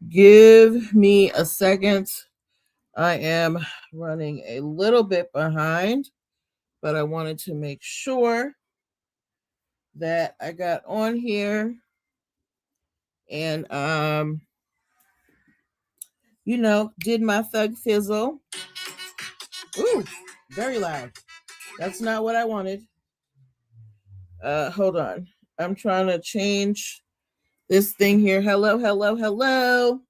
Give me a second. I am running a little bit behind, but I wanted to make sure that I got on here and did my thug fizzle. Ooh, very loud. That's not what I wanted. Hold on. I'm trying to change this thing here. Hello, hello, hello.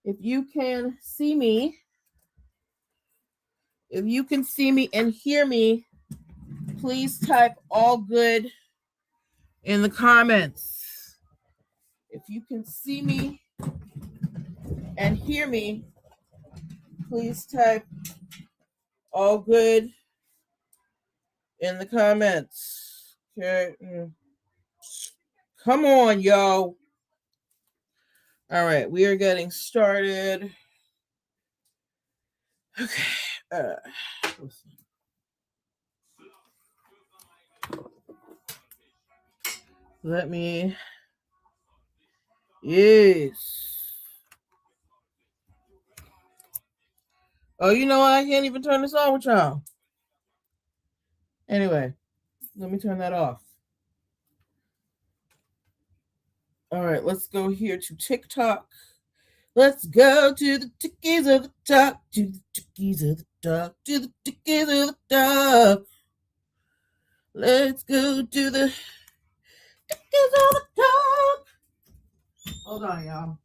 If you can see me, and hear me, please type all good in the comments. If you can see me and hear me, please type all good in the comments. Okay. Come on, yo. All right, we are getting started. Okay. Let me. Yes. Oh, you know what? I can't even turn this on with y'all. Anyway, let me turn that off. All right, let's go here to TikTok. Let's go to the tickies of the talk, to the tickies of the talk, to the tickies of the talk. Let's go to the tickies of the talk. Hold on, y'all.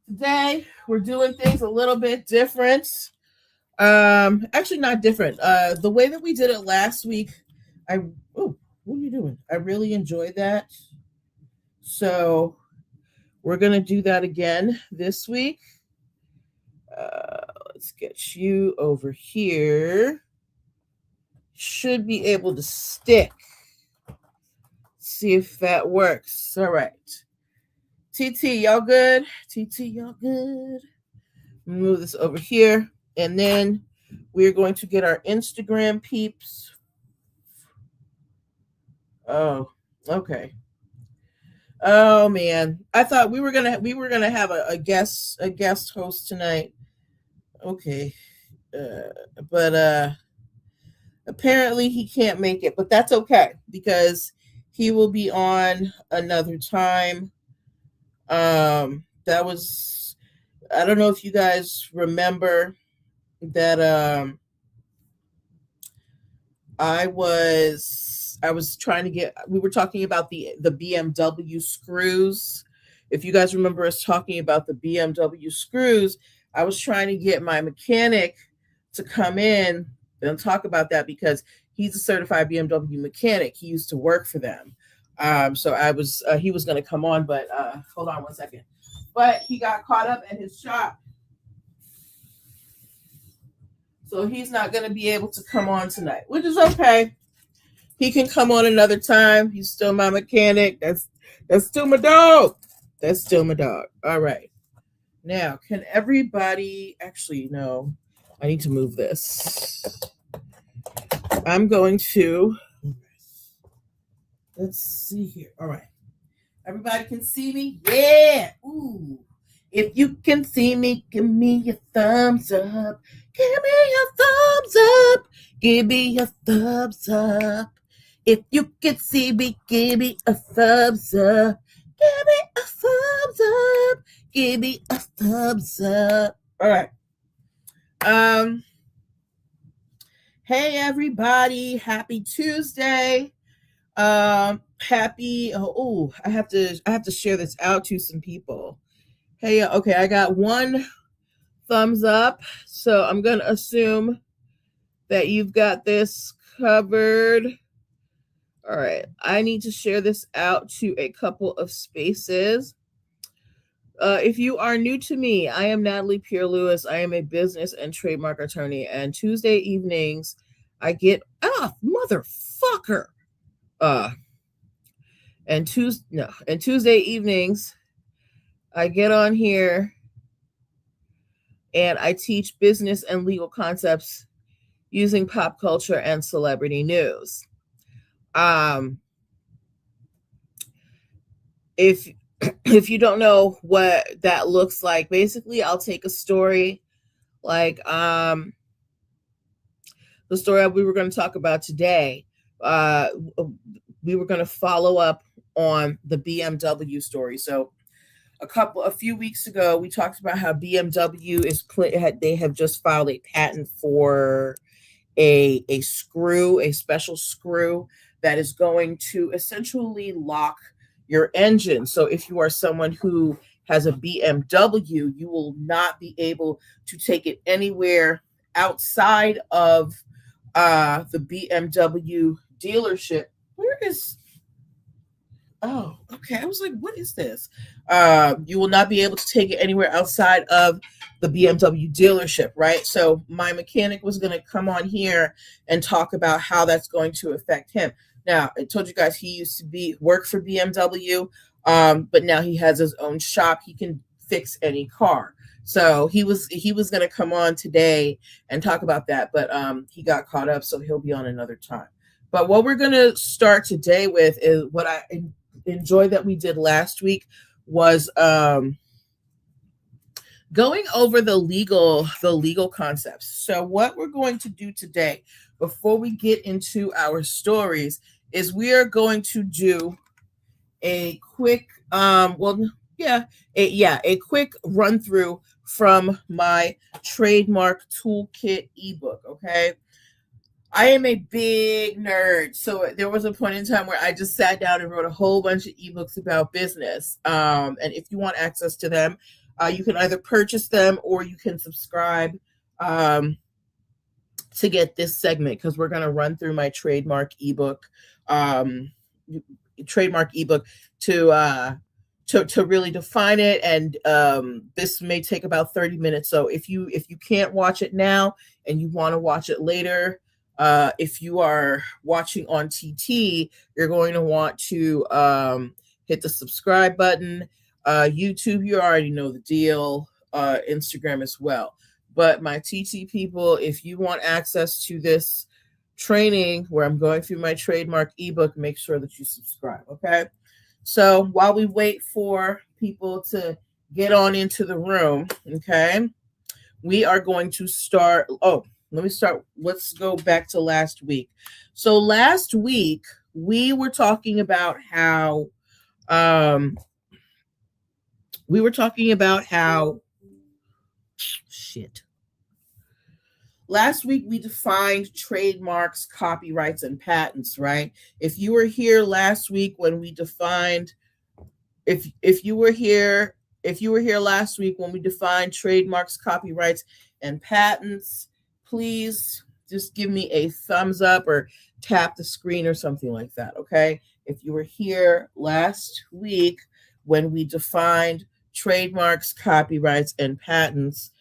Today, we're doing things a little bit different. Actually not different. The way that we did it last week, what are you doing? I really enjoyed that. So we're gonna do that again this week. Let's get you over here. Should be able to stick. See if that works. All right. TT, y'all good? TT, y'all good? Move this over here. And then we're going to get our Instagram peeps. Oh, okay. Oh man, I thought we were gonna have a guest host tonight. Okay, but apparently he can't make it, but that's okay because he will be on another time. That was, I don't know if you guys remember that I was trying to get, we were talking about the BMW screws. If you guys remember us talking about the BMW screws, I was trying to get my mechanic to come in and talk about that because he's a certified BMW mechanic. He used to work for them. So he was going to come on, but hold on one second. But he got caught up in his shop. So he's not going to be able to come on tonight, which is okay. He can come on another time. He's still my mechanic. That's still my dog. That's still my dog. All right. Now, can everybody actually no, I need to move this. I'm going to, let's see here. All right. Everybody can see me? Yeah. Ooh. If you can see me, give me a thumbs up. Give me a thumbs up. Give me a thumbs up. If you can see me, give me a thumbs up. Give me a thumbs up. Give me a thumbs up. All right. Hey everybody, happy Tuesday. Happy. I have to share this out to some people. Hey, okay, I got one thumbs up, so I'm gonna assume that you've got this covered. All right, I need to share this out to a couple of spaces. If you are new to me, I am Natalie Pierre Lewis. I am a business and trademark attorney, and Tuesday evenings I get motherfucker. And Tuesday evenings I get on here and I teach business and legal concepts using pop culture and celebrity news. If If you don't know what that looks like, basically I'll take a story like the story we were going to talk about today. Uh, we were going to follow up on the BMW story. So a few weeks ago, we talked about how BMW they have just filed a patent for a screw, a special screw that is going to essentially lock your engine. So if you are someone who has a BMW, you will not be able to take it anywhere outside of the BMW dealership. Where is Oh, okay. I was like, what is this? You will not be able to take it anywhere outside of the BMW dealership, right? So my mechanic was going to come on here and talk about how that's going to affect him. Now, I told you guys he used to work for BMW, but now he has his own shop. He can fix any car. So he was going to come on today and talk about that, but he got caught up, so he'll be on another time. But what we're going to start today with is what I enjoy that we did last week was going over the legal concepts. So what we're going to do today, before we get into our stories, is we are going to do a quick a quick run through from my trademark toolkit ebook. Okay, I am a big nerd. So there was a point in time where I just sat down and wrote a whole bunch of ebooks about business. And if you want access to them, you can either purchase them or you can subscribe to get this segment, because we're going to run through my trademark ebook to really define it. And this may take about 30 minutes. So if you can't watch it now and you want to watch it later, if you are watching on TT, you're going to want to hit the subscribe button. YouTube, you already know the deal. Instagram as well. But my TT people, if you want access to this training where I'm going through my trademark ebook, make sure that you subscribe. Okay. So while we wait for people to get on into the room, okay, we are going to start. Let's go back to last week. So last week we were talking about how Last week we defined trademarks, copyrights, and patents, right? If you were here last week when we defined if you were here last week when we defined trademarks, copyrights, and patents, please just give me a thumbs up or tap the screen or something like that, okay? If you were here last week when we defined trademarks, copyrights, and patents,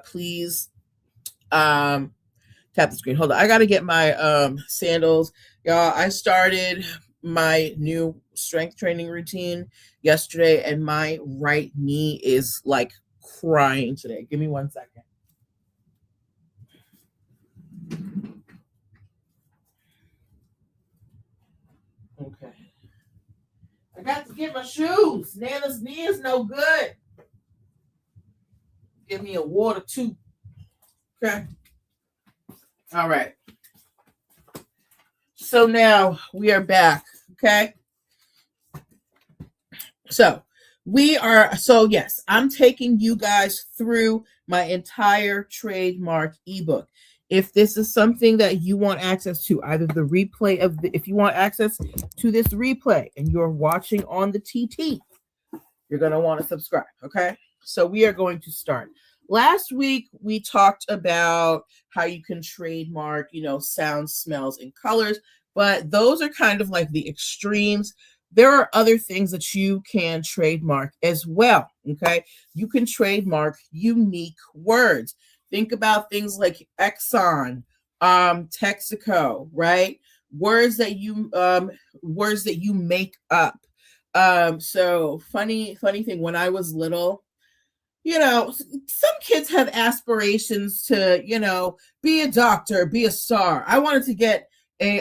please tap the screen. Hold on. I got to get my sandals. Y'all, I started my new strength training routine yesterday and my right knee is like crying today. Give me 1 second. Okay. I got to get my shoes. Nana's knee is no good. Give me a water too. Okay. All right. So now we are back. Okay. Yes, I'm taking you guys through my entire trademark ebook. If this is something that you want access to, either the replay if you want access to this replay and you're watching on the TT, you're going to want to subscribe. Okay. So we are going to start. Last week, we talked about how you can trademark, sounds, smells, and colors, but those are kind of like the extremes. There are other things that you can trademark as well, okay? You can trademark unique words. Think about things like Exxon, Texaco, right? Words that you make up. So funny thing, when I was little, some kids have aspirations to, be a doctor, be a star. I wanted to get a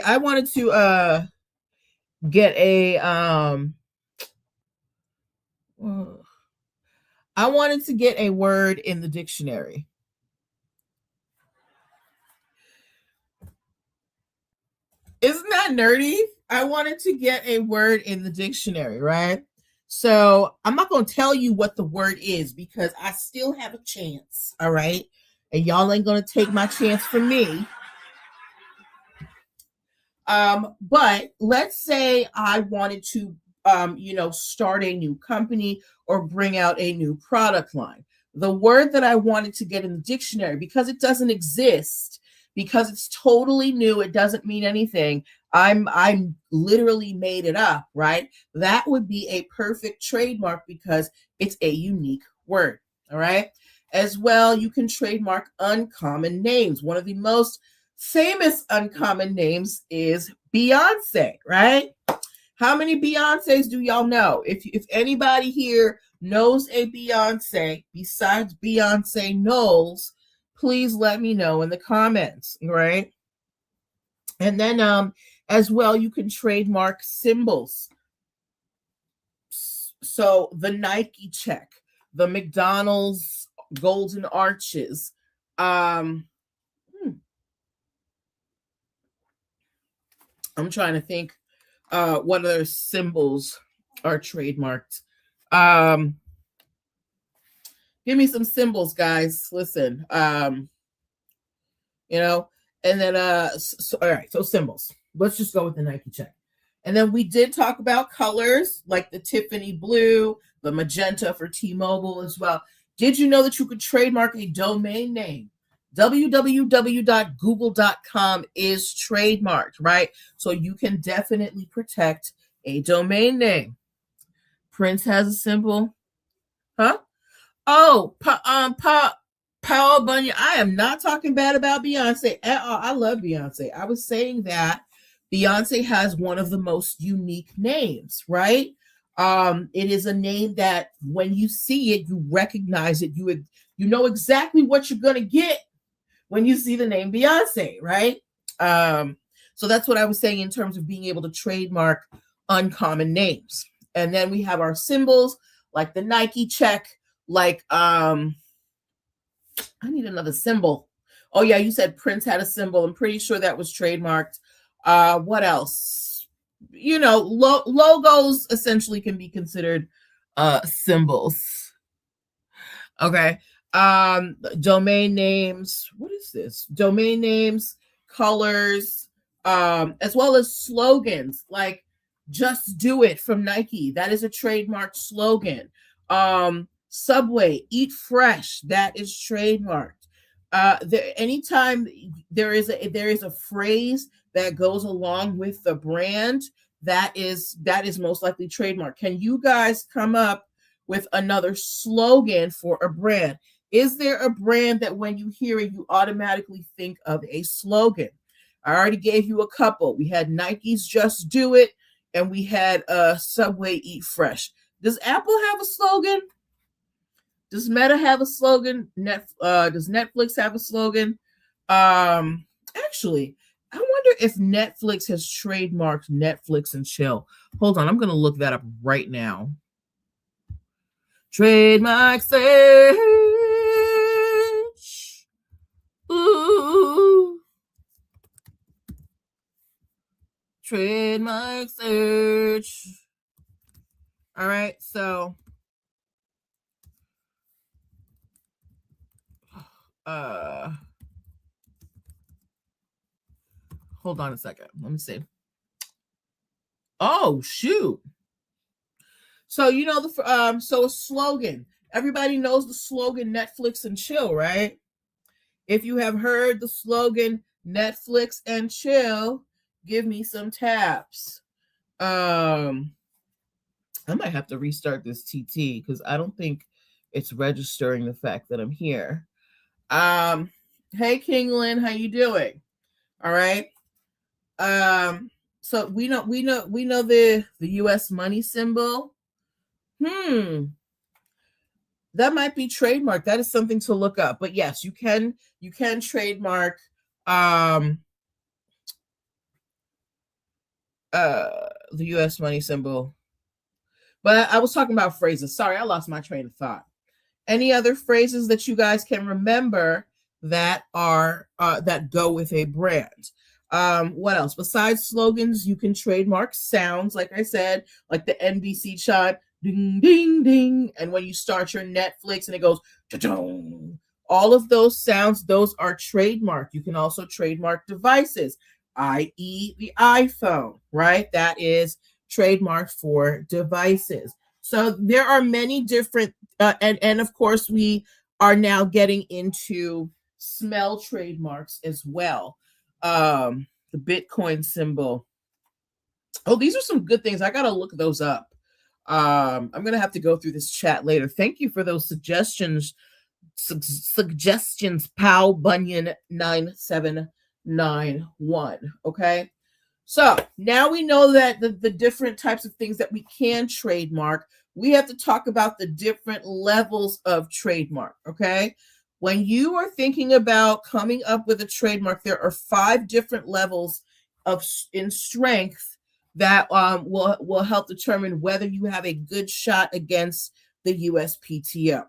I wanted to get a word in the dictionary. Isn't that nerdy? I wanted to get a word in the dictionary, right? So I'm not going to tell you what the word is because I still have a chance, all right? And y'all ain't going to take my chance from me. But let's say I wanted to, start a new company or bring out a new product line. The word that I wanted to get in the dictionary, because it doesn't exist, because it's totally new, it doesn't mean anything. I'm literally made it up, right? That would be a perfect trademark because it's a unique word. All right. As well, you can trademark uncommon names. One of the most famous uncommon names is Beyonce, right? How many Beyoncés do y'all know? If anybody here knows a Beyonce besides Beyonce Knowles, please let me know in the comments, right? And then as well, you can trademark symbols. So the Nike check, the McDonald's golden arches, I'm trying to think what other symbols are trademarked. Give me some symbols, guys. Listen, and then all right, so symbols. Let's just go with the Nike check. And then we did talk about colors like the Tiffany blue, the magenta for T-Mobile as well. Did you know that you could trademark a domain name? www.google.com is trademarked, right? So you can definitely protect a domain name. Prince has a symbol. Huh? Oh, Paul Bunyan. I am not talking bad about Beyonce at all. I love Beyonce. I was saying that Beyonce has one of the most unique names, right? It is a name that when you see it, you recognize it. You know exactly what you're gonna get when you see the name Beyonce, right? So that's what I was saying in terms of being able to trademark uncommon names. And then we have our symbols like the Nike check, like I need another symbol. Oh yeah, you said Prince had a symbol. I'm pretty sure that was trademarked. What else? Logos essentially can be considered symbols. Okay. Domain names. What is this? Domain names, colors, as well as slogans like "Just Do It" from Nike. That is a trademark slogan. Subway, eat fresh. That is trademarked. Anytime there is a phrase that goes along with the brand, that is most likely trademark. Can you guys come up with another slogan for a brand? Is there a brand that when you hear it, you automatically think of a slogan? I already gave you a couple. We had Nike's "Just Do It," and we had Subway "Eat Fresh." Does Apple have a slogan? Does Meta have a slogan? Does Netflix have a slogan? Actually, I wonder if Netflix has trademarked Netflix and chill. Hold on, I'm going to look that up right now. Trademark search. Ooh. Trademark search. All right, so hold on a second. Let me see. Oh, shoot. So so a slogan. Everybody knows the slogan Netflix and chill, right? If you have heard the slogan Netflix and chill, give me some taps. I might have to restart this TT because I don't think it's registering the fact that I'm here. Hey Kinglin, how you doing? All right. So we know the US money symbol. That might be trademark. That is something to look up. But yes, you can trademark the US money symbol. But I was talking about phrases. Sorry, I lost my train of thought. Any other phrases that you guys can remember that are that go with a brand? What else? Besides slogans, you can trademark sounds, like I said, like the NBC chime, ding, ding, ding. And when you start your Netflix and it goes, cha-chong, all of those sounds, those are trademarked. You can also trademark devices, i.e., the iPhone, right? That is trademarked for devices. So there are many different, and of course, we are now getting into smell trademarks as well. The Bitcoin symbol. Oh, these are some good things. I got to look those up. I'm going to have to go through this chat later. Thank you for those suggestions. Suggestions, Pow Bunyan 9791. Okay. So now we know that the different types of things that we can trademark. We have to talk about the different levels of trademark. Okay. When you are thinking about coming up with a trademark, there are 5 different levels of in strength that will help determine whether you have a good shot against the USPTO.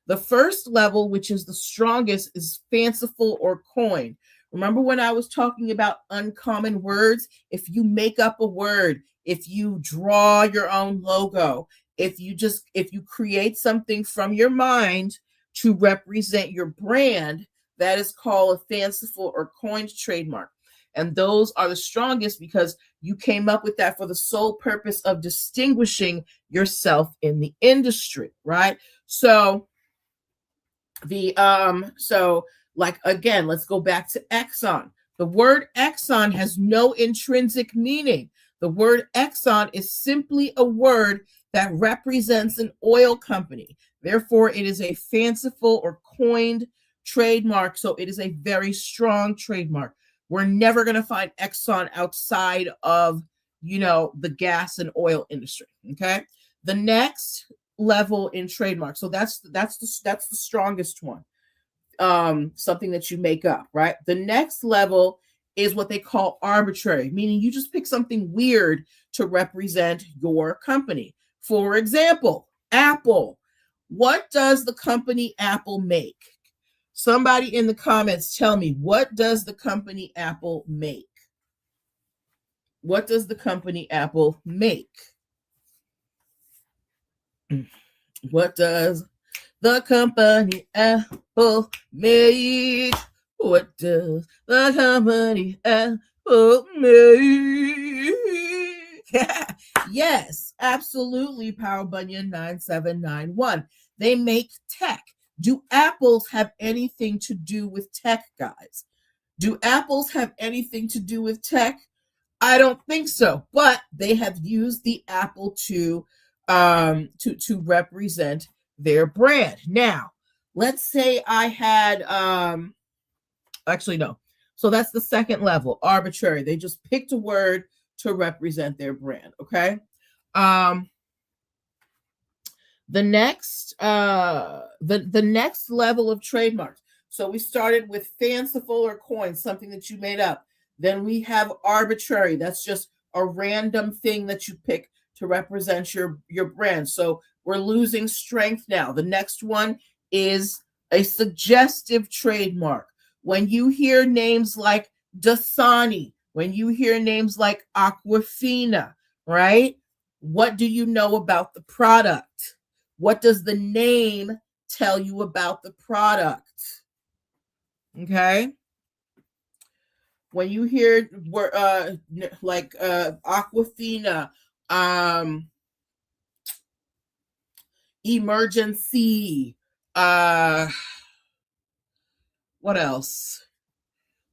The first level, which is the strongest, is fanciful or coined. Remember when I was talking about uncommon words? If you make up a word, if you draw your own logo, if you create something from your mind to represent your brand, that is called a fanciful or coined trademark. And those are the strongest because you came up with that for the sole purpose of distinguishing yourself in the industry, right? So like again, let's go back to Exxon. The word Exxon has no intrinsic meaning. The word Exxon is simply a word that represents an oil company. Therefore, it is a fanciful or coined trademark. So it is a very strong trademark. We're never going to find Exxon outside of, the gas and oil industry. Okay. The next level in trademark. So that's the strongest one. Something that you make up, right? The next level is what they call arbitrary, meaning you just pick something weird to represent your company. For example, Apple. What does the company Apple make? Somebody in the comments tell me, what does the company Apple make? What does the company Apple make? What does the company Apple make? What does the company Apple make? Yes, absolutely, Power Bunyan 9791. They make tech. Do apples have anything to do with tech, guys? Do apples have anything to do with tech? I don't think so, but they have used the apple to represent their brand. Now, let's say I had actually no. So that's the second level, arbitrary. They just picked a word to represent their brand, okay? The next level of trademarks. So we started with fanciful or coined, something that you made up. Then we have arbitrary. That's just a random thing that you pick to represent your brand. So we're losing strength now. The next one is a suggestive trademark. When you hear names like Dasani, when you hear names like Aquafina, right? What do you know about the product? What does the name tell you about the product? Okay. When you hear like Aquafina, emergency, what else?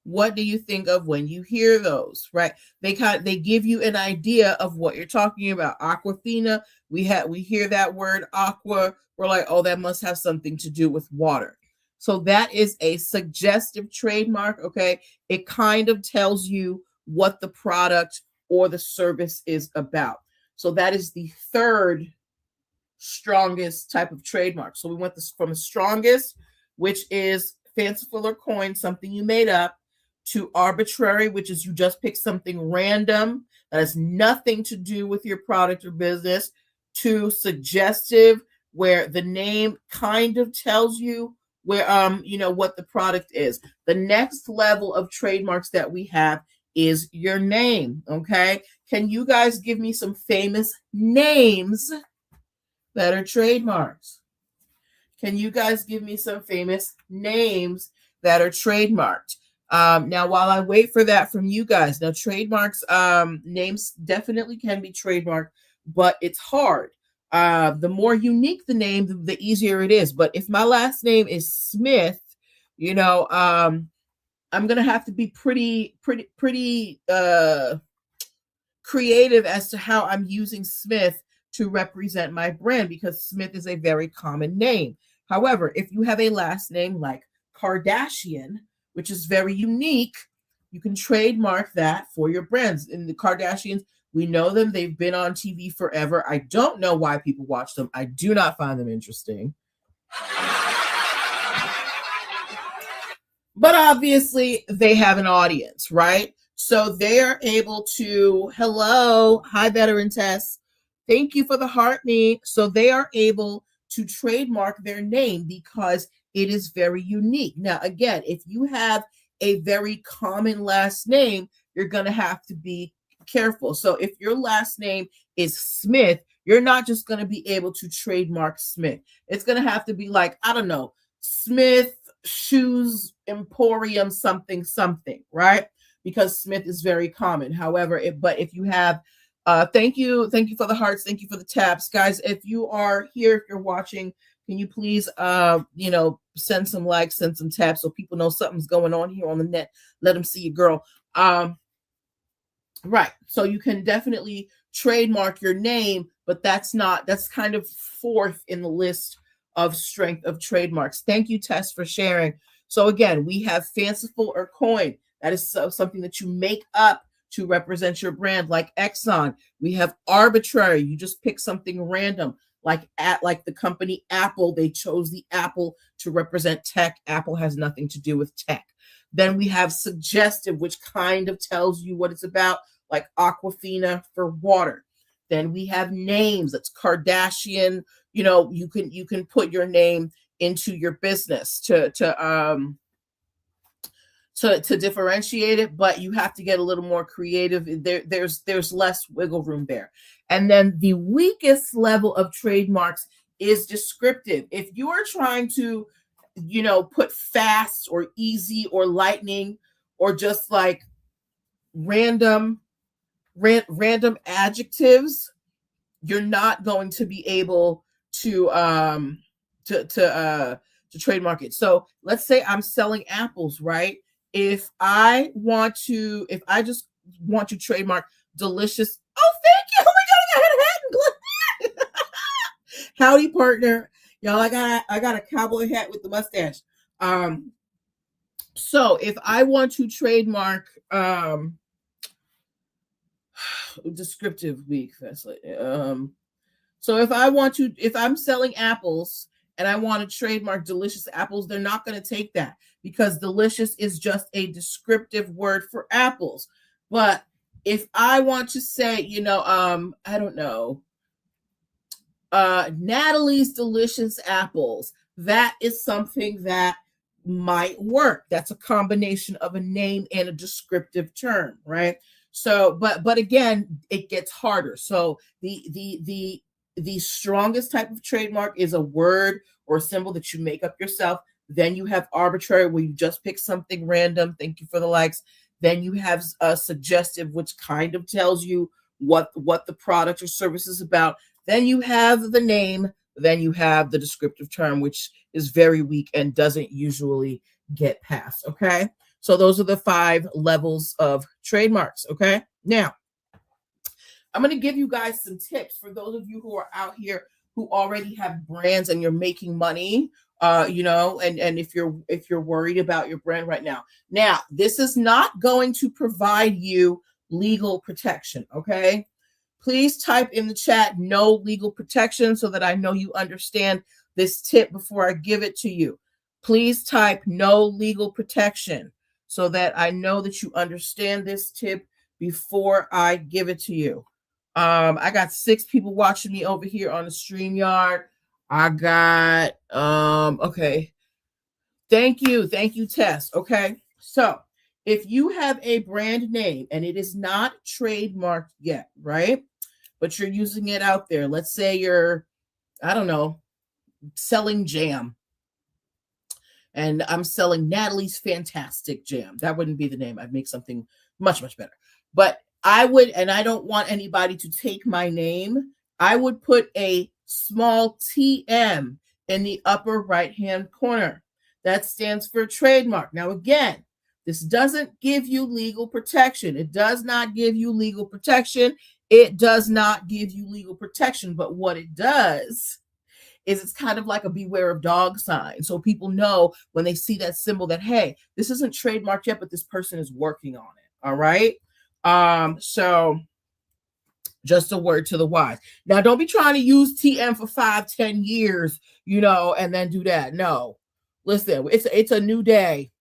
What do you think of when you hear those, right? They give you an idea of what you're talking about. Aquafina, we hear that word aqua, we're like, oh, that must have something to do with water. So that is a suggestive trademark, okay? It kind of tells you what the product or the service is about. So that is the third strongest type of trademark. So we went from the strongest, which is fanciful or coined, something you made up, to arbitrary, which is you just pick something random that has nothing to do with your product or business, to suggestive, where the name kind of tells you where what the product is. The next level of trademarks that we have is your name. Okay, can you guys give me some famous names that are trademarks? Can you guys give me some famous names that are trademarked? Now, while I wait for that from you guys, now trademarks, names definitely can be trademarked, but it's hard. The more unique the name, the easier it is. But if my last name is Smith, I'm gonna have to be pretty creative as to how I'm using Smith to represent my brand, because Smith is a very common name. However, if you have a last name like Kardashian, which is very unique, you can trademark that for your brands. And the Kardashians, we know them. They've been on TV forever. I don't know why people watch them. I do not find them interesting. But obviously, they have an audience, right? So they are able to, hello, hi, veteran Tess. Thank you for the heart me. So they are able to trademark their name because it is very unique. Now, again, if you have a very common last name, you're going to have to be careful. So if your last name is Smith, you're not just going to be able to trademark Smith. It's going to have to be like, I don't know, Smith Shoes Emporium something, right? Because Smith is very common. However, but if you have, thank you for the hearts, thank you for the taps, guys. If you are here, if you're watching, can you please, send some likes, send some taps, so people know something's going on here on the net. Let them see you, girl. Right. So you can definitely trademark your name, but that's kind of fourth in the list of strength of trademarks. Thank you, Tess, for sharing. So again, we have fanciful or coin. That is something that you make up to represent your brand, like Exxon. We have arbitrary. You just pick something random, like the company Apple. They chose the apple to represent tech. Apple has nothing to do with tech. Then we have suggestive, which kind of tells you what it's about, like Aquafina for water. Then we have names. That's Kardashian. You can put your name into your business to differentiate it, but you have to get a little more creative. There's less wiggle room there. And then the weakest level of trademarks is descriptive. If you are trying to, put fast or easy or lightning or just like random adjectives, you're not going to be able to trademark it. So let's say I'm selling apples, right? If I just want to trademark delicious, oh, thank you. Oh my God, I got a hat and glove. Howdy, partner. Y'all, I got a cowboy hat with the mustache. So if I want to trademark descriptive week, that's like so if I'm selling apples and I want to trademark delicious apples, they're not going to take that because delicious is just a descriptive word for apples. But if I want to say, I don't know, Natalie's delicious apples, that is something that might work. That's a combination of a name and a descriptive term, right? So, but again, it gets harder. So the strongest type of trademark is a word or a symbol that you make up yourself. Then you have arbitrary, where you just pick something random. Thank you for the likes. Then you have a suggestive, which kind of tells you what the product or service is about. Then you have the name. Then you have the descriptive term, which is very weak and doesn't usually get passed. Okay. So those are the 5 levels of trademarks. Okay. Now, I'm going to give you guys some tips for those of you who are out here who already have brands and you're making money, and if you're worried about your brand right now. Now, this is not going to provide you legal protection. Okay. Please type in the chat, no legal protection, so that I know you understand this tip before I give it to you. Please type no legal protection so that I know that you understand this tip before I give it to you. I got 6 people watching me over here on the StreamYard. I got, okay. Thank you, Tess. Okay. So if you have a brand name and it is not trademarked yet, right? But you're using it out there. Let's say you're, I don't know, selling jam. And I'm selling Natalie's Fantastic Jam. That wouldn't be the name. I'd make something much, much better. But I would, and I don't want anybody to take my name, I would put a small TM in the upper right hand corner. That stands for trademark. Now, again, this doesn't give you legal protection. It does not give you legal protection. It does not give you legal protection. But what it does is it's kind of like a beware of dog sign. So people know when they see that symbol that, hey, this isn't trademarked yet, but this person is working on it. All right. So just a word to the wise. Now, don't be trying to use TM for 5-10 years, and then do that. No, listen, it's a new day.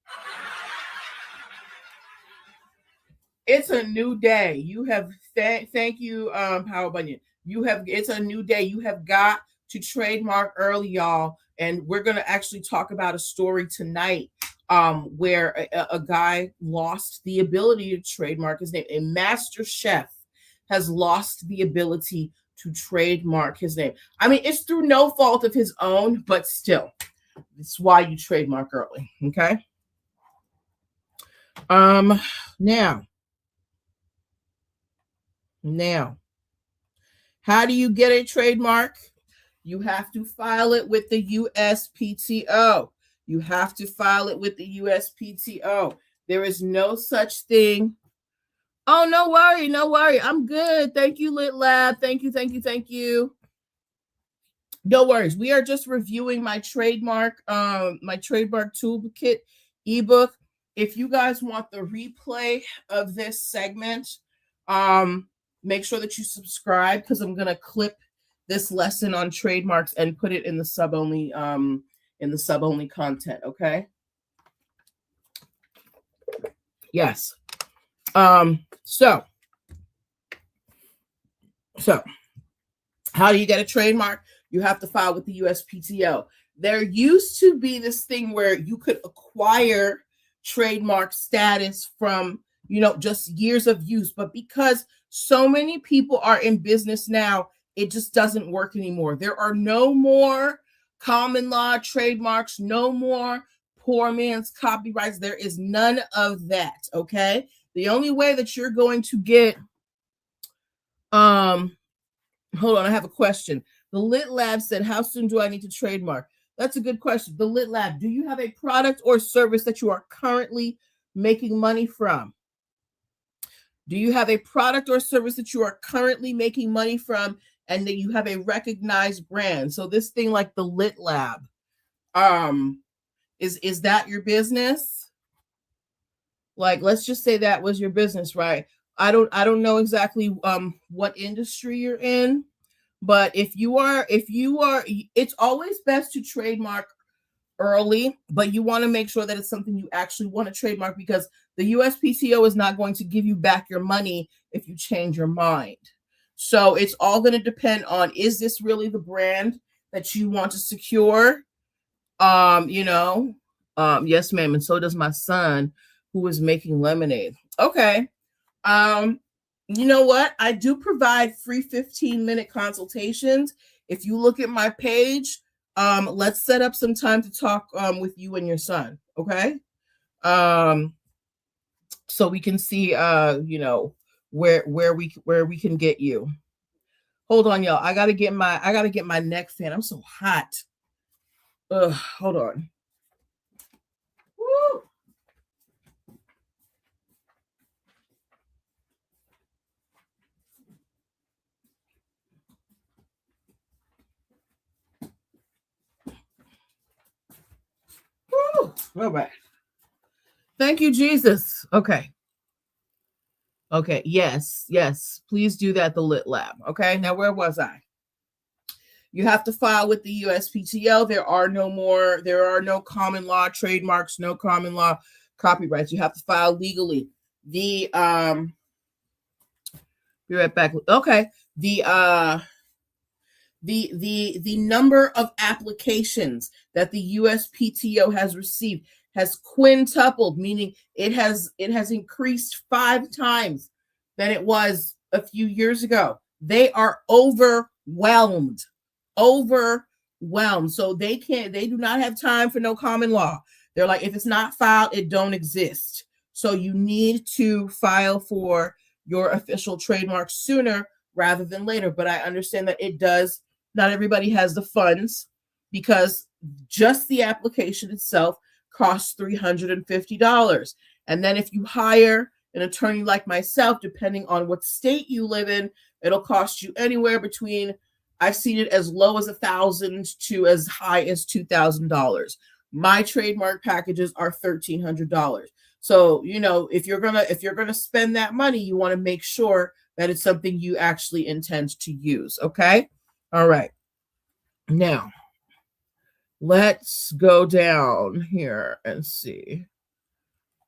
It's a new day. You have thank you, Power Bunyan. It's a new day. You have got to trademark early, y'all. And we're gonna actually talk about a story tonight where a guy lost the ability to trademark his name. A master chef has lost the ability to trademark his name. I mean, it's through no fault of his own, but still, it's why you trademark early. Okay. Now, how do you get a trademark? You have to file it with the USPTO. You have to file it with the USPTO. There is no such thing. Oh, no worry, no worry. I'm good. Thank you, Lit Lab. Thank you. No worries. We are just reviewing my trademark toolkit ebook. If you guys want the replay of this segment, make sure that you subscribe because I'm gonna clip this lesson on trademarks and put it in the sub only content. Okay. Yes. So how do you get a trademark? You have to file with the USPTO. There used to be this thing where you could acquire trademark status from, just years of use. But because so many people are in business now, it just doesn't work anymore. There are no more common law trademarks, no more poor man's copyrights. There is none of that. Okay. The only way that you're going to get, hold on, I have a question. The Lit Lab said, how soon do I need to trademark? That's a good question. The Lit Lab, do you have a product or service that you are currently making money from? Do you have a product or service that you are currently making money from and that you have a recognized brand? So this thing like the Lit Lab, is that your business? Like, let's just say that was your business, right? I don't know exactly what industry you're in, but if you are, it's always best to trademark early, but you want to make sure that it's something you actually want to trademark because the USPTO is not going to give you back your money if you change your mind. So it's all going to depend on, is this really the brand that you want to secure? Yes, ma'am. And so does my son who is making lemonade. Okay. You know what? I do provide free 15-minute consultations. If you look at my page, let's set up some time to talk with you and your son. Okay. So we can see where we can get you. Hold on, y'all. I gotta get my neck fan. I'm so hot. Hold on. Woo! Woo! All right. Thank you, Jesus. Okay. Yes. Please do that, the Lit Lab. Okay. Now, where was I? You have to file with the USPTO. There are no common law trademarks, no common law copyrights. You have to file legally. Be right back. Okay. The number of applications that the USPTO has received has quintupled, meaning it has increased 5 times than it was a few years ago. They are overwhelmed. Overwhelmed. So they do not have time for no common law. They're like, if it's not filed, it don't exist. So you need to file for your official trademark sooner rather than later. But I understand that not everybody has the funds, because just the application itself costs $350. And then if you hire an attorney like myself, depending on what state you live in, it'll cost you anywhere between, I've seen it as low as $1,000 to as high as $2,000. My trademark packages are $1,300. So, if you're gonna spend that money, you want to make sure that it's something you actually intend to use. Okay. All right. Now, let's go down here and see.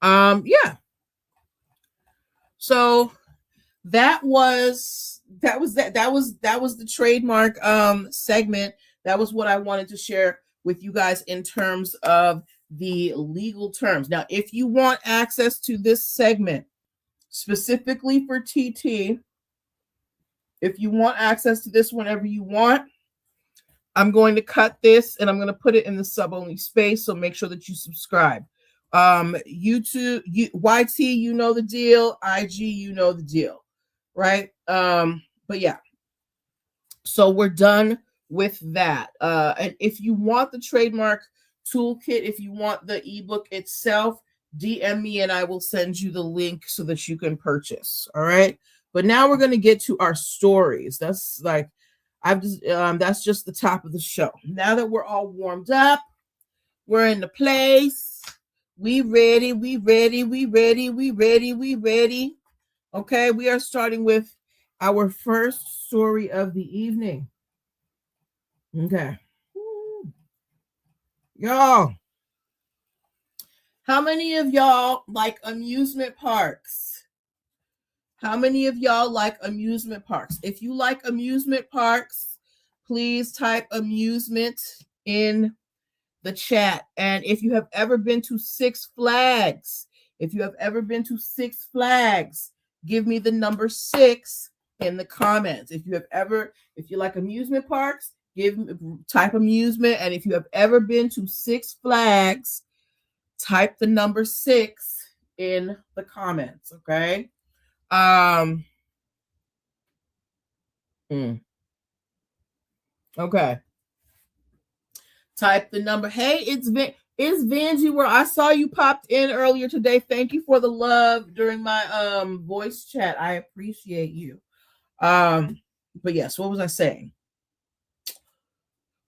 Yeah. So that was the trademark segment. That was what I wanted to share with you guys in terms of the legal terms. Now, if you want access to this segment specifically for TT, if you want access to this whenever you want, I'm going to cut this and I'm going to put it in the sub-only space. So make sure that you subscribe. YouTube, YT, you know the deal. IG, you know the deal, right? But yeah. So we're done with that. And if you want the trademark toolkit, if you want the ebook itself, DM me and I will send you the link so that you can purchase. All right. But now we're going to get to our stories. That's like, that's just the top of the show. Now that we're all warmed up, we're in the place. We ready. Okay. We are starting with our first story of the evening. Okay. Y'all, how many of y'all like amusement parks? How many of y'all like amusement parks? If you like amusement parks, please type amusement in the chat. And if you have ever been to Six Flags, give me the number 6 in the comments. If you like amusement parks, type amusement. And if you have ever been to Six Flags, type the number 6 in the comments. Okay. Okay. Type the number. Hey, it's Vanjie where I saw you popped in earlier today. Thank you for the love during my voice chat. I appreciate you. But yes, what was I saying?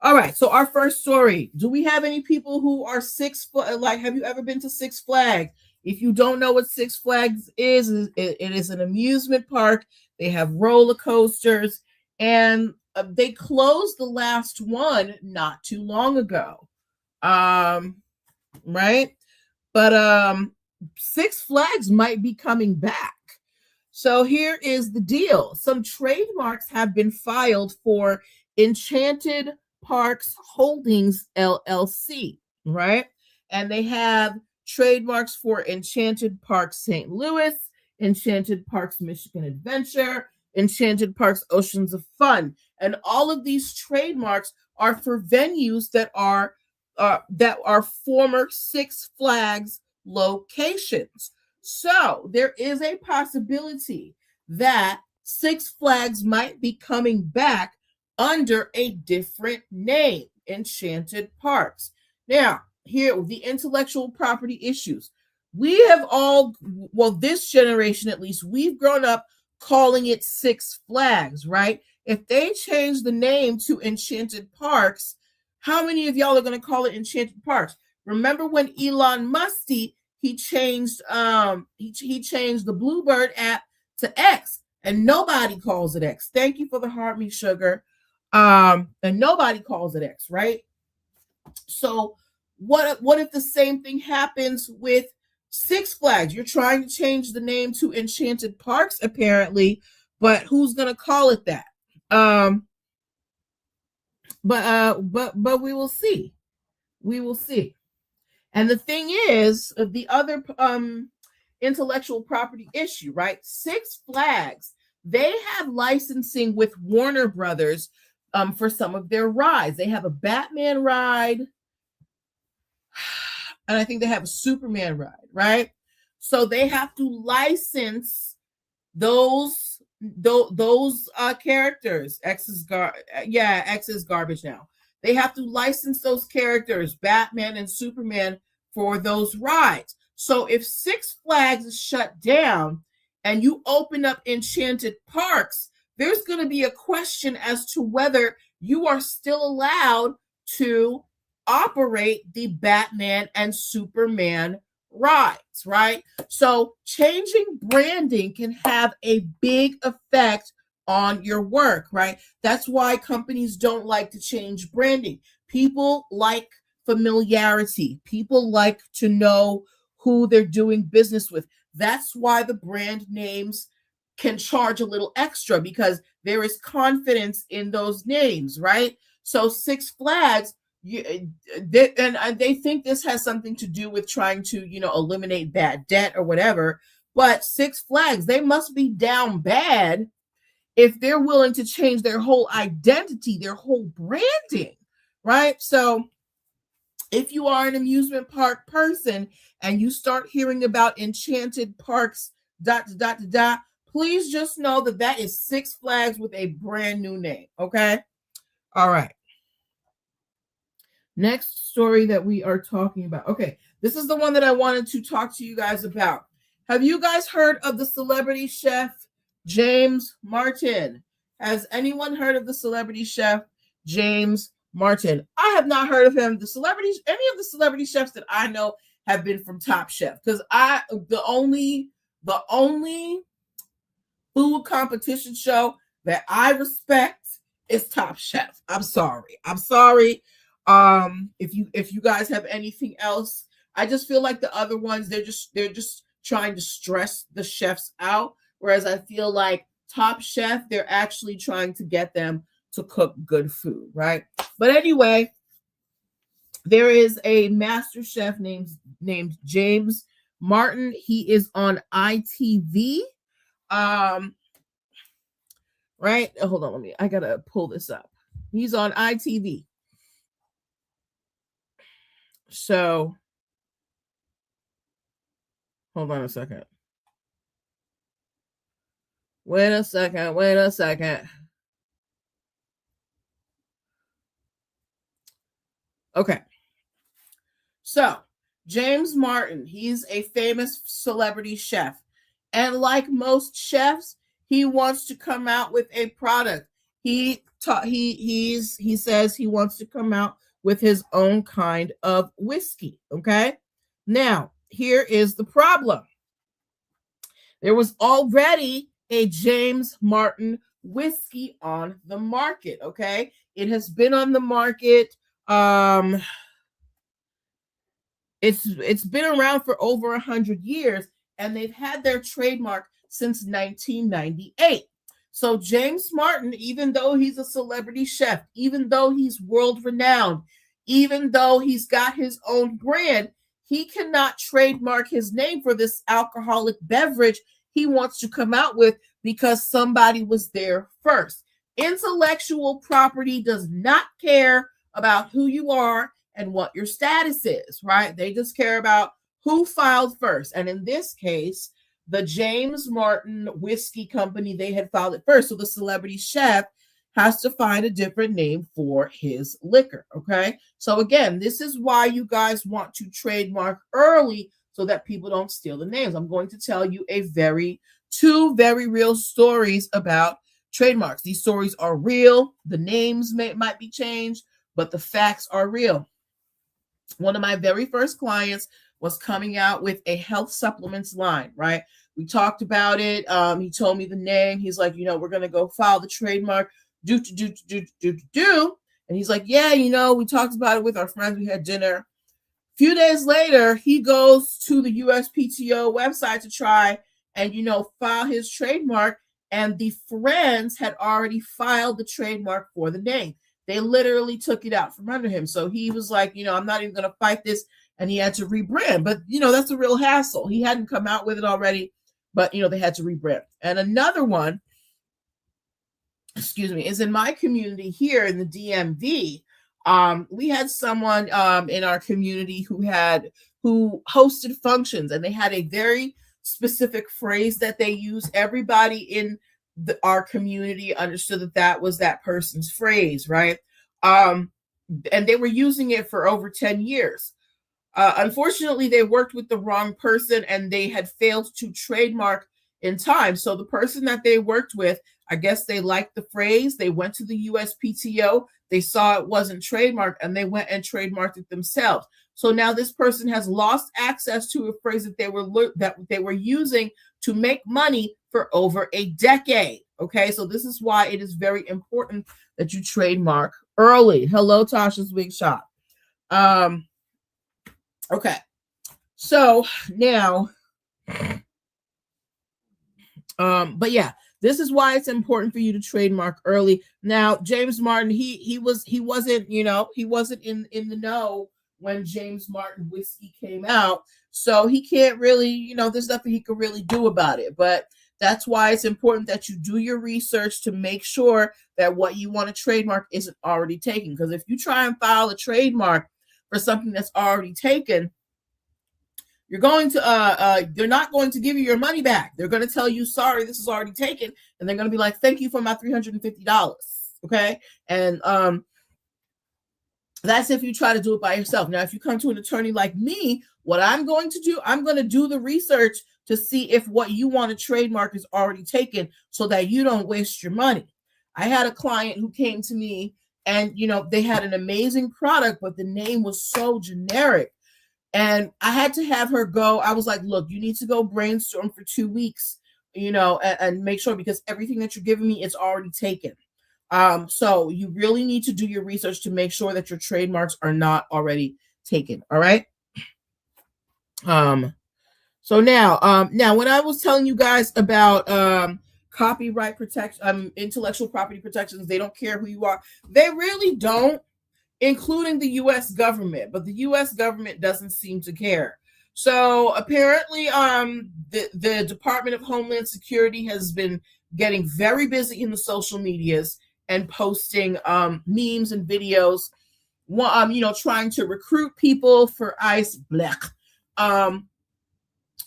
All right, so our first story. Do we have any people who are have you ever been to Six Flags? If you don't know what Six Flags is, it is an amusement park. They have roller coasters, and they closed the last one not too long ago. Right? But Six Flags might be coming back. So here is the deal. Some trademarks have been filed for Enchanted Parks Holdings LLC, right? And they have trademarks for Enchanted Parks St. Louis, Enchanted Parks Michigan Adventure, Enchanted Parks Oceans of Fun. And all of these trademarks are for venues that are former Six Flags locations. So there is a possibility that Six Flags might be coming back under a different name, Enchanted Parks. Now, here, the intellectual property issues. We have all, well, this generation at least, we've grown up calling it Six Flags, right? If they change the name to Enchanted Parks, how many of y'all are going to call it Enchanted Parks? Remember when Elon Musk, he changed the Bluebird app to X, and nobody calls it X. Thank you for the heart, me sugar. And nobody calls it X, right? So what if the same thing happens with Six Flags? You're trying to change the name to Enchanted Parks, apparently, but who's gonna call it that? But we will see. We will see. And the thing is, the other intellectual property issue, right? Six Flags, they have licensing with Warner Brothers for some of their rides. They have a Batman ride, and I think they have a Superman ride, right? So they have to license those characters. X is garbage now. They have to license those characters, Batman and Superman, for those rides. So if Six Flags is shut down and you open up Enchanted Parks, there's going to be a question as to whether you are still allowed to operate the Batman and Superman rides, right? So changing branding can have a big effect on your work, right? That's why companies don't like to change branding. People like familiarity. People like to know who they're doing business with. That's why the brand names can charge a little extra, because there is confidence in those names, right? So Six Flags, they think this has something to do with trying to, eliminate bad debt or whatever. But Six Flags, they must be down bad if they're willing to change their whole identity, their whole branding, right? So if you are an amusement park person and you start hearing about Enchanted Parks, please just know that that is Six Flags with a brand new name, okay? All right. Next story that we are talking about. Okay, this is the one that I wanted to talk to you guys about. Have you guys heard of the celebrity chef James Martin? Has anyone heard of the celebrity chef James Martin? I have not heard of him. Any of the celebrity chefs that I know have been from Top Chef, because the only food competition show that I respect is Top Chef. I'm sorry. If you guys have anything else, I just feel like the other ones, they're just trying to stress the chefs out, whereas I feel like Top Chef, they're actually trying to get them to cook good food, right? But anyway, there is a master chef named James Martin. He is on ITV. Right? Hold on, I gotta pull this up. He's on ITV. So hold on a second. Wait a second. Okay. So James Martin, he's a famous celebrity chef. And like most chefs, he wants to come out with a product. He says he wants to come out with his own kind of whiskey, okay? Now, here is the problem. There was already a James Martin whiskey on the market, okay? It has been on the market. It's been around for over 100 years, and they've had their trademark since 1998. So James Martin, even though he's a celebrity chef, even though he's world renowned, even though he's got his own brand, he cannot trademark his name for this alcoholic beverage he wants to come out with, because somebody was there first. Intellectual property does not care about who you are and what your status is, right? They just care about who filed first. And in this case, the James Martin Whiskey Company, they had filed it first. So the celebrity chef has to find a different name for his liquor, okay? So again, this is why you guys want to trademark early, so that people don't steal the names. I'm going to tell you two very real stories about trademarks. These stories are real. The names might be changed, but the facts are real. One of my very first clients was coming out with a health supplements line, right? We talked about it. He told me the name. He's like, we're going to go file the trademark. And he's like, yeah, we talked about it with our friends. We had dinner. A few days later, he goes to the USPTO website to try and, file his trademark. And the friends had already filed the trademark for the name. They literally took it out from under him. So he was like, I'm not even going to fight this. And he had to rebrand. But, that's a real hassle. He hadn't come out with it already, but, they had to rebrand. And another one, is in my community here in the DMV. We had someone in our community who hosted functions, and they had a very specific phrase that they use. Everybody in our community understood that was that person's phrase, right? And they were using it for over 10 years. Unfortunately, they worked with the wrong person, and they had failed to trademark in time. So the person that they worked with, I guess they liked the phrase. They went to the USPTO. They saw it wasn't trademarked, and they went and trademarked it themselves. So now this person has lost access to a phrase that they were using to make money for over a decade. Okay, so this is why it is very important that you trademark early. Hello, Tasha's Big Shop. Okay, so now, but yeah, this is why it's important for you to trademark early. Now, James Martin, he wasn't in the know when James Martin whiskey came out, so he can't really, there's nothing he can really do about it. But that's why it's important that you do your research to make sure that what you want to trademark isn't already taken. Because if you try and file a trademark for something that's already taken, you're going to they're not going to give you your money back. They're going to tell you, sorry, this is already taken, and they're going to be like, thank you for my $350. Okay, and that's if you try to do it by yourself. Now, if you come to an attorney like me, what I'm going to do, I'm going to do the research to see if what you want to trademark is already taken, so that you don't waste your money. I had a client who came to me, and they had an amazing product, but the name was so generic. And I had to have her go. I was like, look, you need to go brainstorm for 2 weeks, and make sure, because everything that you're giving me is already taken. So you really need to do your research to make sure that your trademarks are not already taken. All right. So now when I was telling you guys about copyright protection, intellectual property protections, they don't care who you are. They really don't, including the U.S. government, but the U.S. government doesn't seem to care. So apparently, the Department of Homeland Security has been getting very busy in the social medias and posting memes and videos, trying to recruit people for ICE,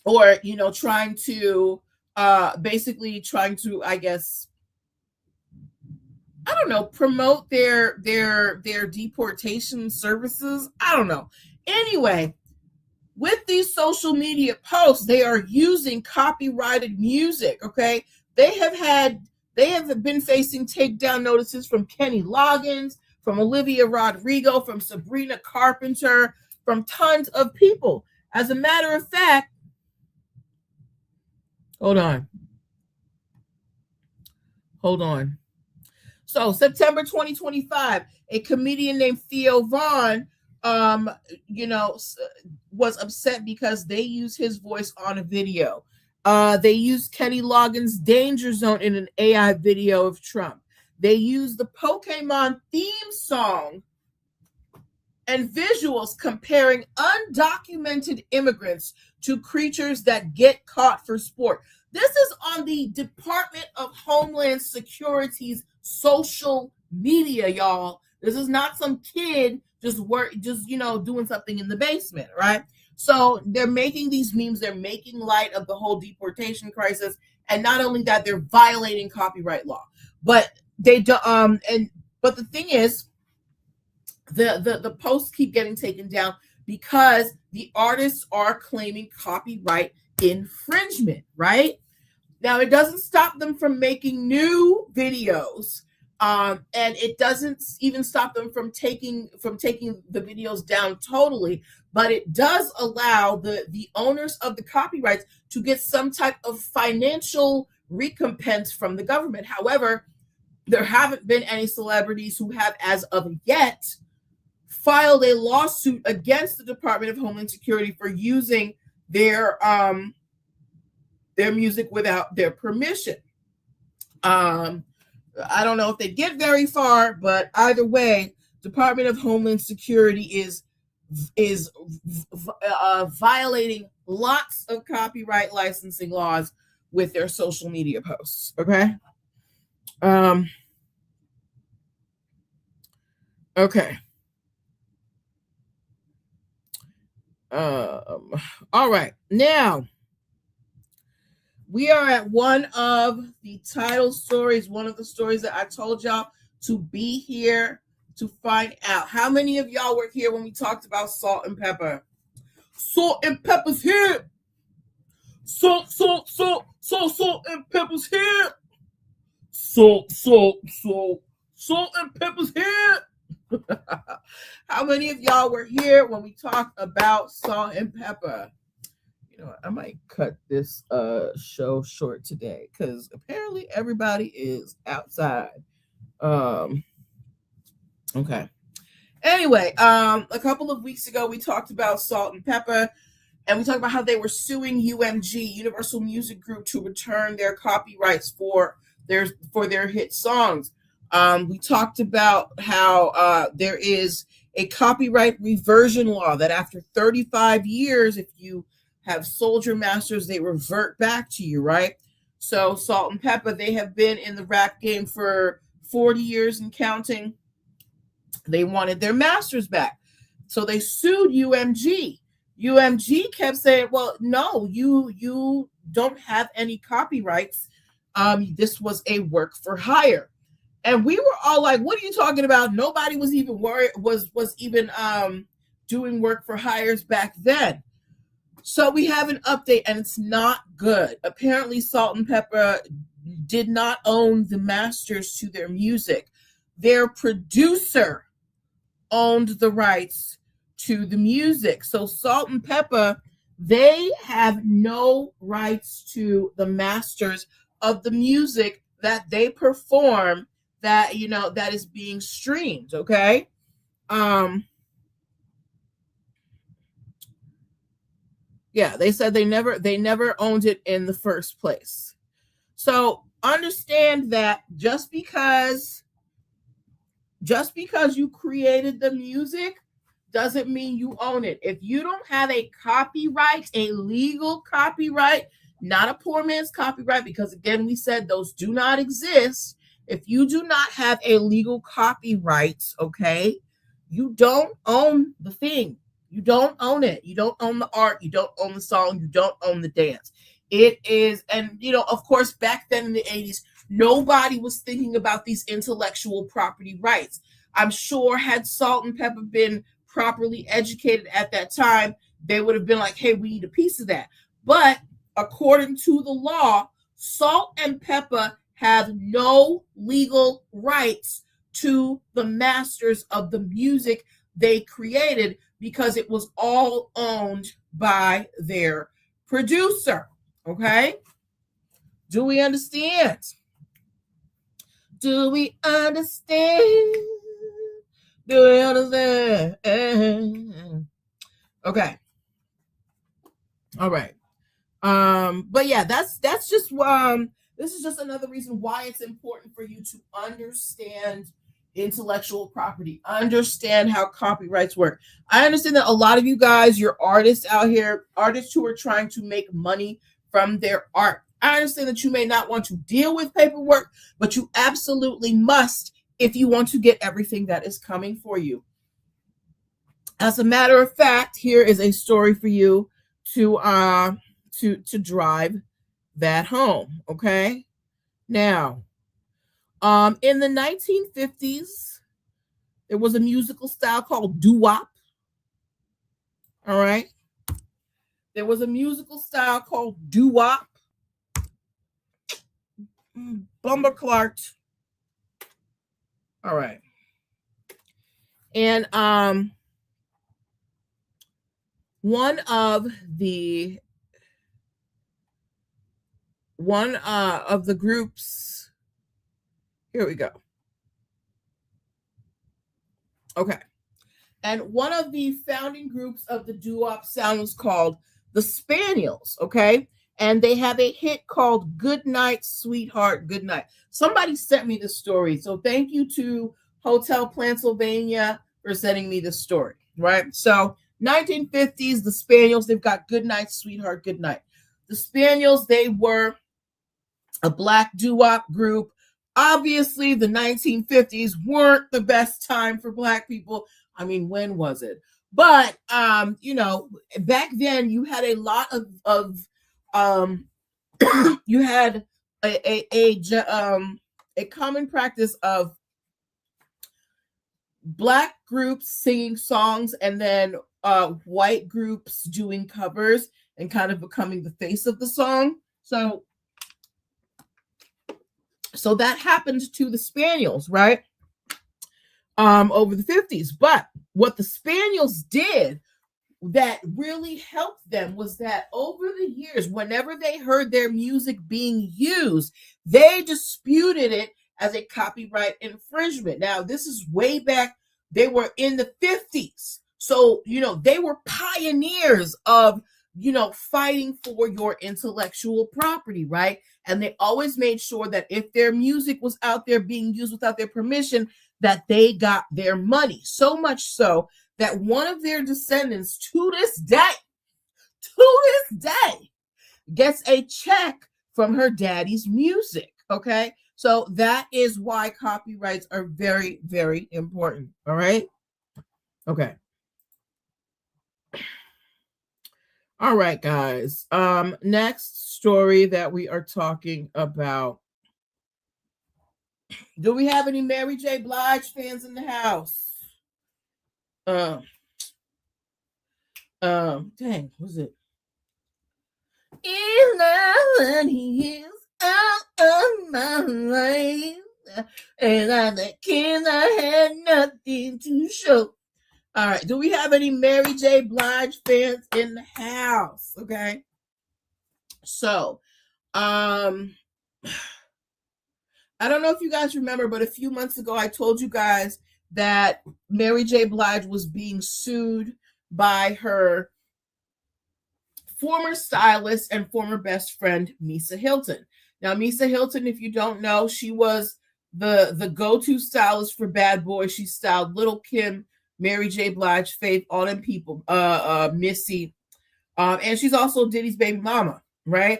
or trying to I guess, I don't know, promote their deportation services. I don't know. Anyway, with these social media posts, they are using copyrighted music. Okay, they have been facing takedown notices from Kenny Loggins, from Olivia Rodrigo, from Sabrina Carpenter, from tons of people. As a matter of fact, hold on. So September 2025, a comedian named Theo Vaughn, was upset because they used his voice on a video. They used Kenny Loggins' Danger Zone in an AI video of Trump. They used the Pokemon theme song and visuals comparing undocumented immigrants to creatures that get caught for sport. This is on the Department of Homeland Security's social media, y'all. This is not some kid just doing something in the basement, right? So they're making these memes. They're making light of the whole deportation crisis, and not only that, they're violating copyright law. But they do. But the thing is, the posts keep getting taken down because the artists are claiming copyright infringement, right? Now, it doesn't stop them from making new videos, and it doesn't even stop them from taking the videos down totally, but it does allow the owners of the copyrights to get some type of financial recompense from the government. However, there haven't been any celebrities who have, as of yet, filed a lawsuit against the Department of Homeland Security for using their music without their permission. I don't know if they get very far, but either way, Department of Homeland Security is violating lots of copyright licensing laws with their social media posts. Okay. Okay. All right. Now we are at one of the title stories, one of the stories that I told y'all to be here to find out. How many of y'all were here when we talked about salt and pepper? Salt and pepper's here. Salt and pepper's here. Salt and pepper's here. How many of y'all were here when we talked about salt and pepper? You know what, I might cut this show short today because apparently everybody is outside. Okay. Anyway, a couple of weeks ago we talked about salt and pepper, and we talked about how they were suing UMG, Universal Music Group, to return their copyrights for their hit songs. We talked about how there is a copyright reversion law that after 35 years, if you have sold your masters, they revert back to you, right? So Salt and Pepper, they have been in the rap game for 40 years and counting. They wanted their masters back. So they sued UMG. UMG kept saying, well, no, you don't have any copyrights. This was a work for hire. And we were all like, what are you talking about? Nobody was even worried, was even doing work for hires back then. So we have an update, and it's not good. Apparently, Salt and Pepper did not own the masters to their music. Their producer owned the rights to the music. So Salt and Pepper, they have no rights to the masters of the music that they perform, that, you know, that is being streamed. Okay. Yeah, they said they never owned it in the first place. So understand that just because you created the music doesn't mean you own it. If you don't have a copyright, a legal copyright, not a poor man's copyright, because again, we said those do not exist. If you do not have a legal copyright, okay, you don't own the thing. You don't own it. You don't own the art. You don't own the song. You don't own the dance. It is, and you know, of course, back then in the 80s, nobody was thinking about these intellectual property rights. I'm sure had Salt and Pepper been properly educated at that time, they would have been like, hey, we need a piece of that. But according to the law, Salt and Pepper have no legal rights to the masters of the music they created because it was all owned by their producer. Okay? Do we understand? Do we understand? Do we understand? Okay. All right. But yeah, that's just this is just another reason why it's important for you to understand intellectual property, understand how copyrights work. I understand that a lot of you guys, you're artists out here, artists who are trying to make money from their art. I understand that you may not want to deal with paperwork, but you absolutely must if you want to get everything that is coming for you. As a matter of fact, here is a story for you to drive that home. Okay. Now, in the 1950s, there was a musical style called doo-wop. All right. There was a musical style called doo-wop. Bumper Clark. All right. And one of the groups, here we go. Okay. And one of the founding groups of the doo-wop sound was called the Spaniels. Okay. and they have a hit called Good Night, Sweetheart, Good Night. Somebody sent me this story, so thank you to Hotel Pennsylvania for sending me this story, right? So 1950s, the Spaniels, they've got Good Night, Sweetheart, Good Night. The Spaniels, they were a black doo-wop group. Obviously, the 1950s weren't the best time for black people. I mean, when was it? But back then you had a lot of you had a common practice of black groups singing songs and then white groups doing covers and kind of becoming the face of the song. So that happened to the Spaniels, right? Over the 50s. But what the Spaniels did that really helped them was that over the years, whenever they heard their music being used, they disputed it as a copyright infringement. Now, this is way back. They were in the 50s. So, they were pioneers of, fighting for your intellectual property, right? And they always made sure that if their music was out there being used without their permission, that they got their money. So much so that one of their descendants to this day, gets a check from her daddy's music. Okay. So that is why copyrights are very, very important. All right. Okay. All right, guys. Next story that we are talking about. Do we have any Mary J. Blige fans in the house? Dang, what's it? Is that he is out of my life, and I'm the kid I had nothing to show. All right, do we have any Mary J. Blige fans in the house? Okay. So, I don't know if you guys remember, but a few months ago, I told you guys that Mary J. Blige was being sued by her former stylist and former best friend, Misa Hilton. Now, Misa Hilton, if you don't know, she was the go-to stylist for Bad Boy. She styled Little Kim, Mary J. Blige, Faith, all them people, Missy, and she's also Diddy's baby mama, right?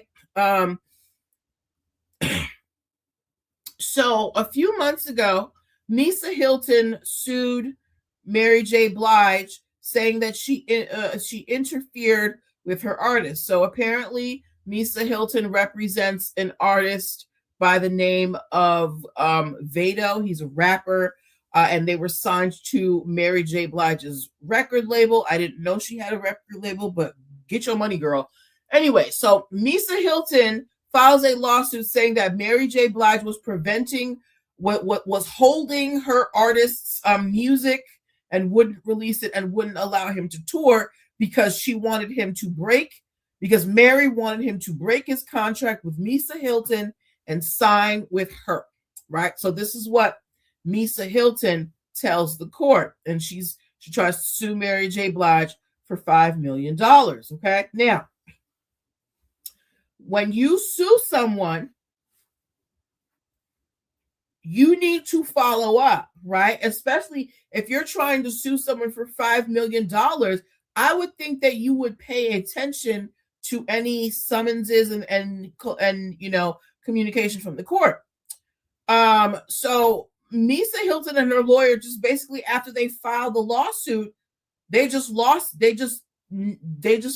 So a few months ago, Misa Hilton sued Mary J. Blige, saying that she interfered with her artist. So apparently, Misa Hilton represents an artist by the name of Vado. He's a rapper. And they were signed to Mary J. Blige's record label. I didn't know she had a record label, but get your money, girl. Anyway, so Misa Hilton files a lawsuit saying that Mary J. Blige was preventing what was holding her artist's music and wouldn't release it and wouldn't allow him to tour because Mary wanted him to break his contract with Misa Hilton and sign with her, right? So this is what Misa Hilton tells the court, and she tries to sue Mary J. Blige for $5 million. Okay, now when you sue someone, you need to follow up, right? Especially if you're trying to sue someone for $5 million, I would think that you would pay attention to any summonses and communication from the court. So Misa Hilton and her lawyer just basically, after they filed the lawsuit, they just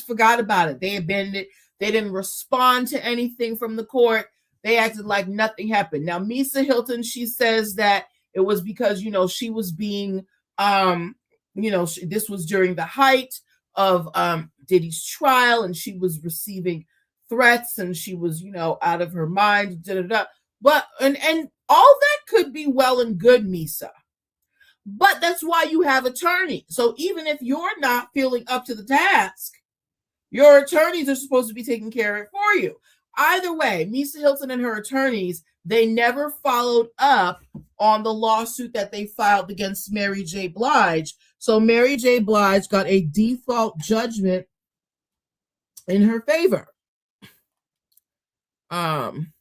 forgot about it. They abandoned it. They didn't respond to anything from the court. They acted like nothing happened. Now, Misa Hilton, she says that it was because, she was being, this was during the height of Diddy's trial, and she was receiving threats, and she was, out of her mind. But and all that could be well and good, Misa. But that's why you have attorneys. So even if you're not feeling up to the task, your attorneys are supposed to be taking care of it for you. Either way, Misa Hilton and her attorneys, they never followed up on the lawsuit that they filed against Mary J. Blige. So Mary J. Blige got a default judgment in her favor. Um,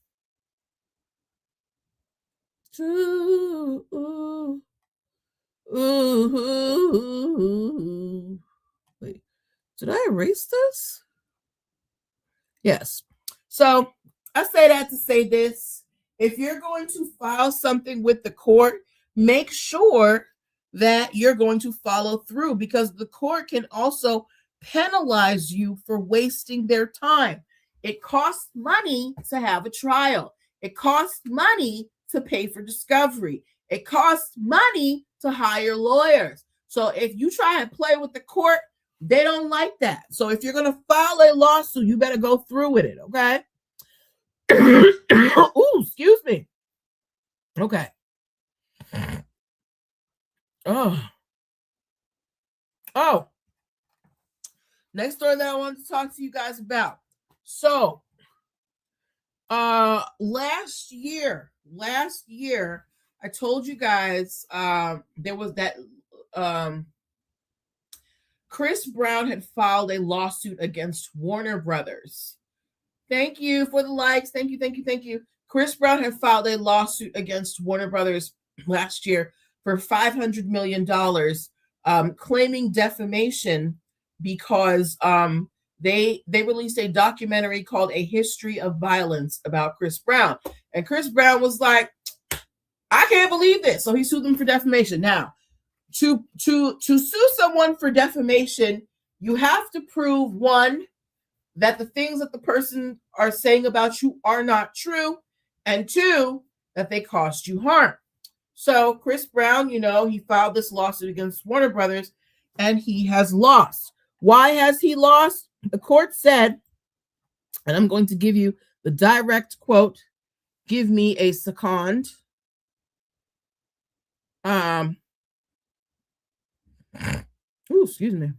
ooh, ooh, ooh. Wait, did I erase this? Yes. So I say that to say this. If you're going to file something with the court, make sure that you're going to follow through, because the court can also penalize you for wasting their time. It costs money to have a trial. It costs money to pay for discovery. It costs money to hire lawyers. So if you try and play with the court, they don't like that. So if you're going to file a lawsuit, you better go through with it, okay? Ooh, excuse me. Okay. Oh. Next story that I wanted to talk to you guys about. So, last year, I told you guys there was that Chris Brown had filed a lawsuit against Warner Brothers. Thank you for the likes. Thank you. Chris Brown had filed a lawsuit against Warner Brothers last year for $500 million, claiming defamation because they released a documentary called A History of Violence about Chris Brown. And Chris Brown was like, I can't believe this. So he sued them for defamation. Now, to sue someone for defamation, you have to prove, one, that the things that the person are saying about you are not true, and two, that they caused you harm. So Chris Brown, he filed this lawsuit against Warner Brothers, and he has lost. Why has he lost? The court said, and I'm going to give you the direct quote. Give me a second. Ooh, excuse me.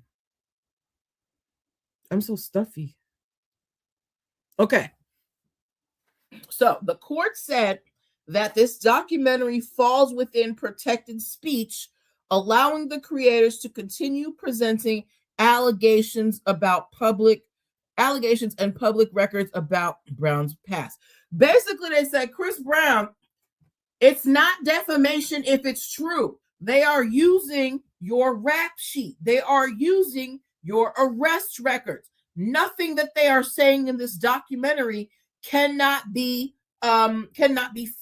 I'm so stuffy. Okay. So the court said that this documentary falls within protected speech, allowing the creators to continue presenting allegations and public records about Brown's past. Basically, they said, Chris Brown, it's not defamation if it's true. They are using your rap sheet. They are using your arrest records. Nothing that they are saying in this documentary cannot be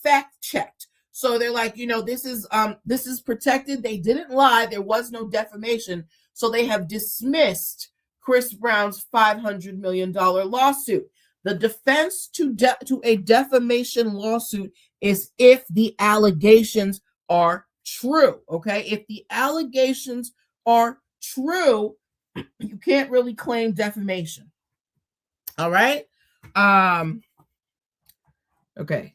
fact checked. So they're like, this is protected. They didn't lie. There was no defamation. So they have dismissed Chris Brown's $500 million lawsuit. The defense to a defamation lawsuit is if the allegations are true. Okay, if the allegations are true, you can't really claim defamation. All right. Okay.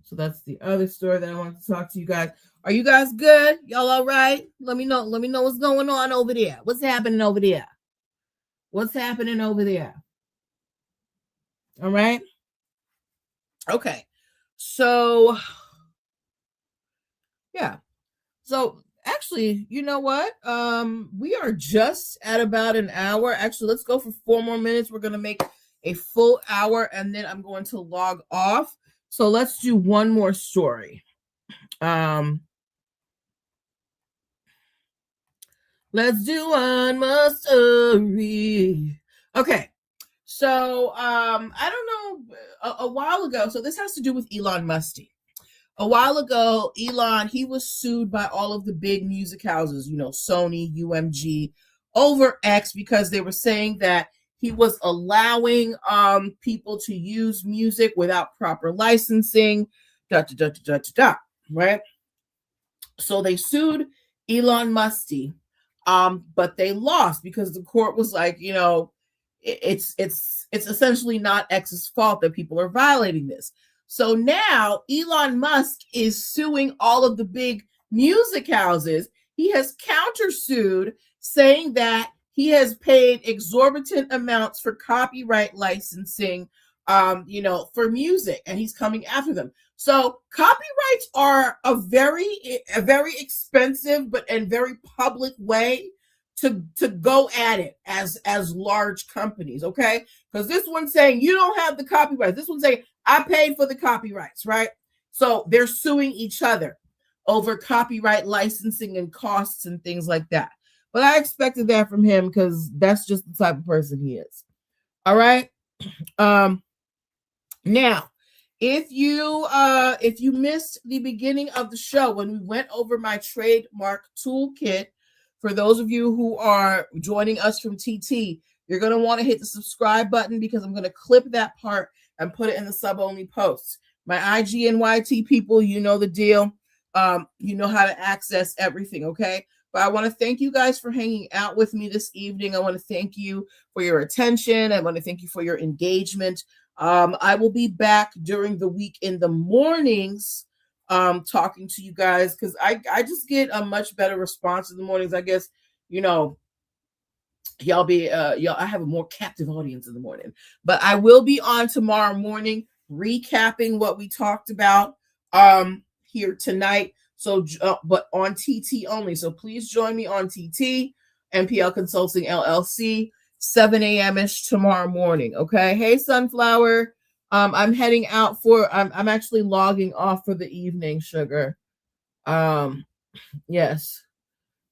So that's the other story that I wanted to talk to you guys. Are you guys good? Y'all all right? Let me know what's going on over there. What's happening over there? All right. Okay. So, yeah. So actually, you know what? We are just at about an hour. Actually, let's go for 4 more minutes. We're going to make a full hour, and then I'm going to log off. So let's do one more story. Let's do one more story. Okay. So, I don't know, a while ago, so this has to do with Elon Musk. A while ago, Elon, he was sued by all of the big music houses, Sony, UMG, over X, because they were saying that he was allowing people to use music without proper licensing, right? So they sued Elon Musk, but they lost because the court was like, it's essentially not X's fault that people are violating this. So now Elon Musk is suing all of the big music houses. He has countersued, saying that he has paid exorbitant amounts for copyright licensing, for music, and he's coming after them. So copyrights are a very expensive and very public way to go at it as large companies, okay? Because this one's saying you don't have the copyrights. This one's saying I paid for the copyrights, right? So they're suing each other over copyright licensing and costs and things like that. But I expected that from him because that's just the type of person he is. All right. Now, if you missed the beginning of the show when we went over my trademark toolkit, for those of you who are joining us from TT, you're going to want to hit the subscribe button because I'm going to clip that part and put it in the sub-only posts. My IG and YT people, you know the deal. You know how to access everything, okay? But I want to thank you guys for hanging out with me this evening. I want to thank you for your attention. I want to thank you for your engagement. I will be back during the week in the mornings talking to you guys because I just get a much better response in the mornings. I guess, y'all I have a more captive audience in the morning. But I will be on tomorrow morning recapping what we talked about here tonight. So, but on TT only. So please join me on TT, NPL Consulting LLC, 7 a.m.ish tomorrow morning. Okay. Hey, Sunflower. I'm heading out I'm actually logging off for the evening, sugar. Yes.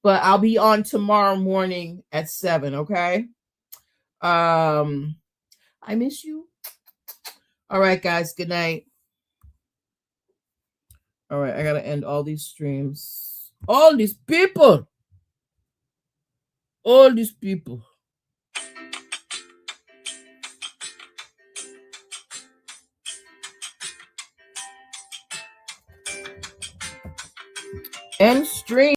But I'll be on tomorrow morning at 7. Okay. I miss you. All right, guys. Good night. All right, I gotta end all these streams. All these people. End stream.